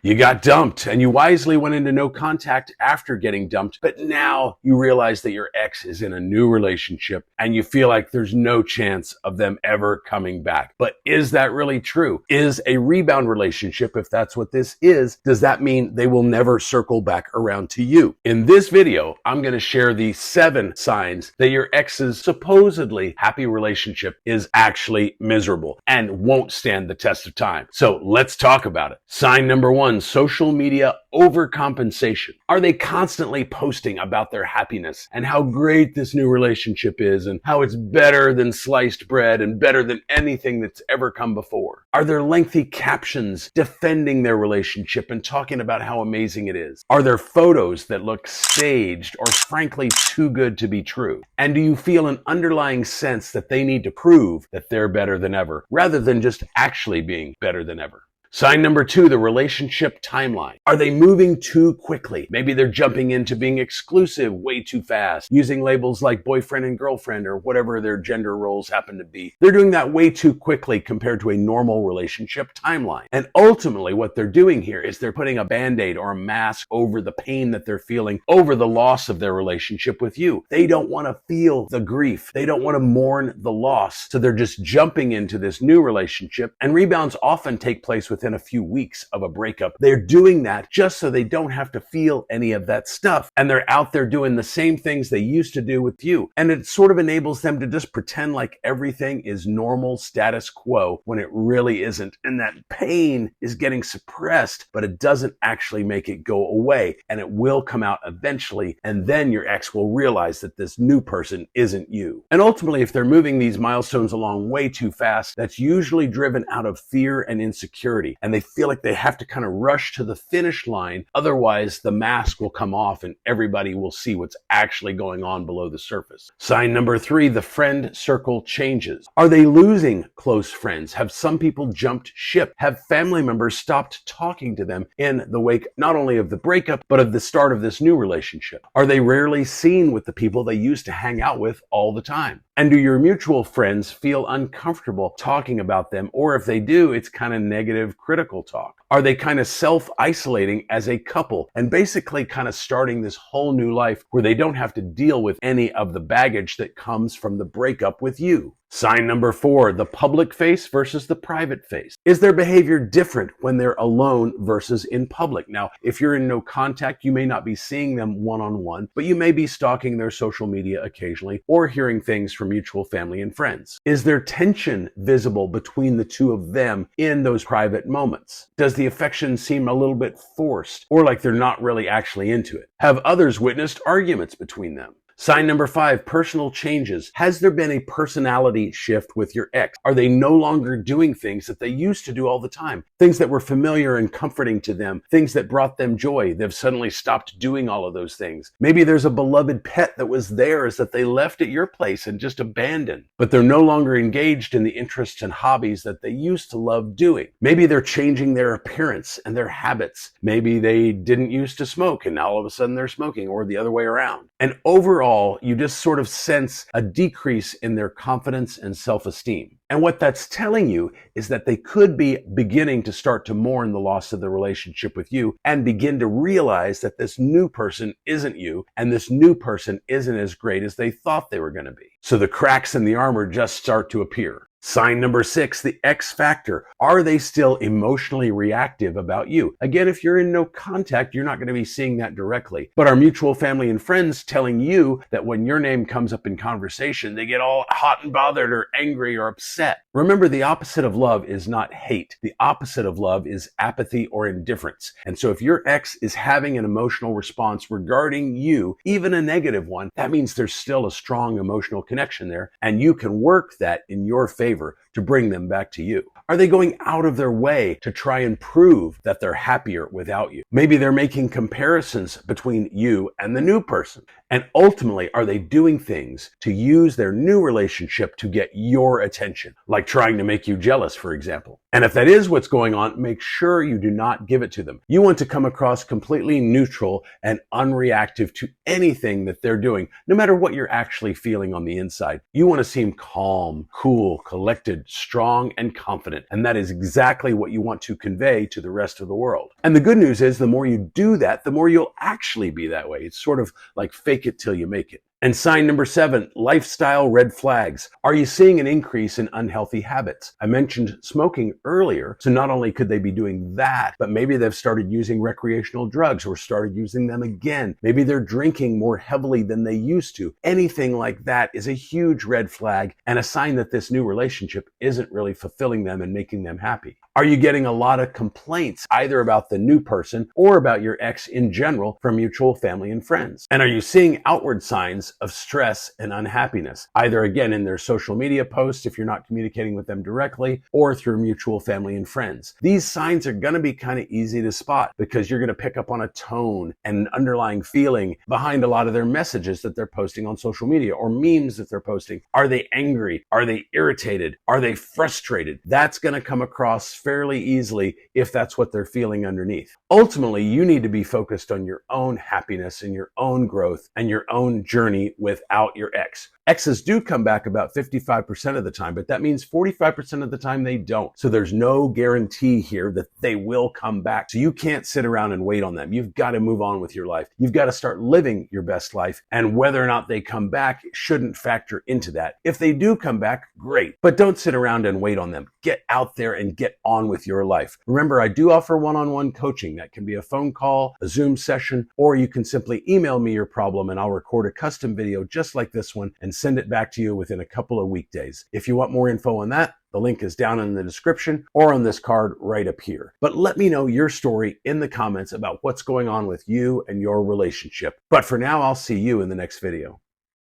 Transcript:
You got dumped and you wisely went into no contact after getting dumped, but now you realize that your ex is in a new relationship and you feel like there's no chance of them ever coming back. But is that really true? Is a rebound relationship, if that's what this is, does that mean they will never circle back around to you? In this video, I'm going to share the 7 signs that your ex's supposedly happy relationship is actually miserable and won't stand the test of time. So let's talk about it. Sign number 1, social media overcompensation. Are they constantly posting about their happiness and how great this new relationship is and how it's better than sliced bread and better than anything that's ever come before? Are there lengthy captions defending their relationship and talking about how amazing it is? Are there photos that look staged or frankly too good to be true? And do you feel an underlying sense that they need to prove that they're better than ever rather than just actually being better than ever? Sign number 2, the relationship timeline. Are they moving too quickly? Maybe they're jumping into being exclusive way too fast, using labels like boyfriend and girlfriend or whatever their gender roles happen to be. They're doing that way too quickly compared to a normal relationship timeline. And ultimately what they're doing here is they're putting a band-aid or a mask over the pain that they're feeling over the loss of their relationship with you. They don't want to feel the grief. They don't want to mourn the loss. So they're just jumping into this new relationship, and rebounds often take place within a few weeks of a breakup. They're doing that just so they don't have to feel any of that stuff. And they're out there doing the same things they used to do with you. And it sort of enables them to just pretend like everything is normal status quo when it really isn't. And that pain is getting suppressed, but it doesn't actually make it go away. And it will come out eventually. And then your ex will realize that this new person isn't you. And ultimately, if they're moving these milestones along way too fast, that's usually driven out of fear and insecurity. And they feel like they have to kind of rush to the finish line. Otherwise, the mask will come off and everybody will see what's actually going on below the surface. Sign number 3, the friend circle changes. Are they losing close friends? Have some people jumped ship? Have family members stopped talking to them in the wake not only of the breakup, but of the start of this new relationship? Are they rarely seen with the people they used to hang out with all the time? And do your mutual friends feel uncomfortable talking about them? Or if they do, it's kind of negative, critical talk. Are they kind of self-isolating as a couple and basically kind of starting this whole new life where they don't have to deal with any of the baggage that comes from the breakup with you? Sign number 4, the public face versus the private face. Is their behavior different when they're alone versus in public? Now, if you're in no contact, you may not be seeing them one-on-one, but you may be stalking their social media occasionally or hearing things from mutual family and friends. Is there tension visible between the two of them in those private moments? Does the affection seem a little bit forced or like they're not really actually into it? Have others witnessed arguments between them? Sign number 5, personal changes. Has there been a personality shift with your ex? Are they no longer doing things that they used to do all the time? Things that were familiar and comforting to them, things that brought them joy. They've suddenly stopped doing all of those things. Maybe there's a beloved pet that was theirs that they left at your place and just abandoned, but they're no longer engaged in the interests and hobbies that they used to love doing. Maybe they're changing their appearance and their habits. Maybe they didn't used to smoke and now all of a sudden they're smoking, or the other way around. And overall, you just sort of sense a decrease in their confidence and self-esteem. And what that's telling you is that they could be beginning to start to mourn the loss of the relationship with you and begin to realize that this new person isn't you and this new person isn't as great as they thought they were going to be. So the cracks in the armor just start to appear. Sign number 6, the X factor. Are they still emotionally reactive about you? Again, if you're in no contact, you're not going to be seeing that directly. But are mutual family and friends telling you that when your name comes up in conversation, they get all hot and bothered or angry or upset? Remember, the opposite of love is not hate. The opposite of love is apathy or indifference. And so if your ex is having an emotional response regarding you, even a negative one, that means there's still a strong emotional connection there, and you can work that in your favor to bring them back to you. Are they going out of their way to try and prove that they're happier without you? Maybe they're making comparisons between you and the new person. And ultimately, are they doing things to use their new relationship to get your attention, like trying to make you jealous, for example? And if that is what's going on, make sure you do not give it to them. You want to come across completely neutral and unreactive to anything that they're doing, no matter what you're actually feeling on the inside. You want to seem calm, cool, collected, strong, and confident. And that is exactly what you want to convey to the rest of the world. And the good news is the more you do that, the more you'll actually be that way. It's sort of like fake it till you make it. And sign number 7, lifestyle red flags. Are you seeing an increase in unhealthy habits? I mentioned smoking earlier, so not only could they be doing that, but maybe they've started using recreational drugs or started using them again. Maybe they're drinking more heavily than they used to. Anything like that is a huge red flag and a sign that this new relationship isn't really fulfilling them and making them happy. Are you getting a lot of complaints either about the new person or about your ex in general from mutual family and friends? And are you seeing outward signs of stress and unhappiness, either again in their social media posts if you're not communicating with them directly or through mutual family and friends? These signs are going to be kind of easy to spot because you're going to pick up on a tone and an underlying feeling behind a lot of their messages that they're posting on social media or memes that they're posting. Are they angry? Are they irritated? Are they frustrated? That's going to come across fairly easily if that's what they're feeling underneath. Ultimately, you need to be focused on your own happiness and your own growth and your own journey without your ex. Exes do come back about 55% of the time, but that means 45% of the time they don't. So there's no guarantee here that they will come back. So you can't sit around and wait on them. You've got to move on with your life. You've got to start living your best life. And whether or not they come back shouldn't factor into that. If they do come back, great. But don't sit around and wait on them. Get out there and get on with your life. Remember, I do offer one-on-one coaching. That can be a phone call, a Zoom session, or you can simply email me your problem and I'll record a custom video just like this one and send it back to you within a couple of weekdays. If you want more info on that, the link is down in the description or on this card right up here. But let me know your story in the comments about what's going on with you and your relationship. But for now, I'll see you in the next video.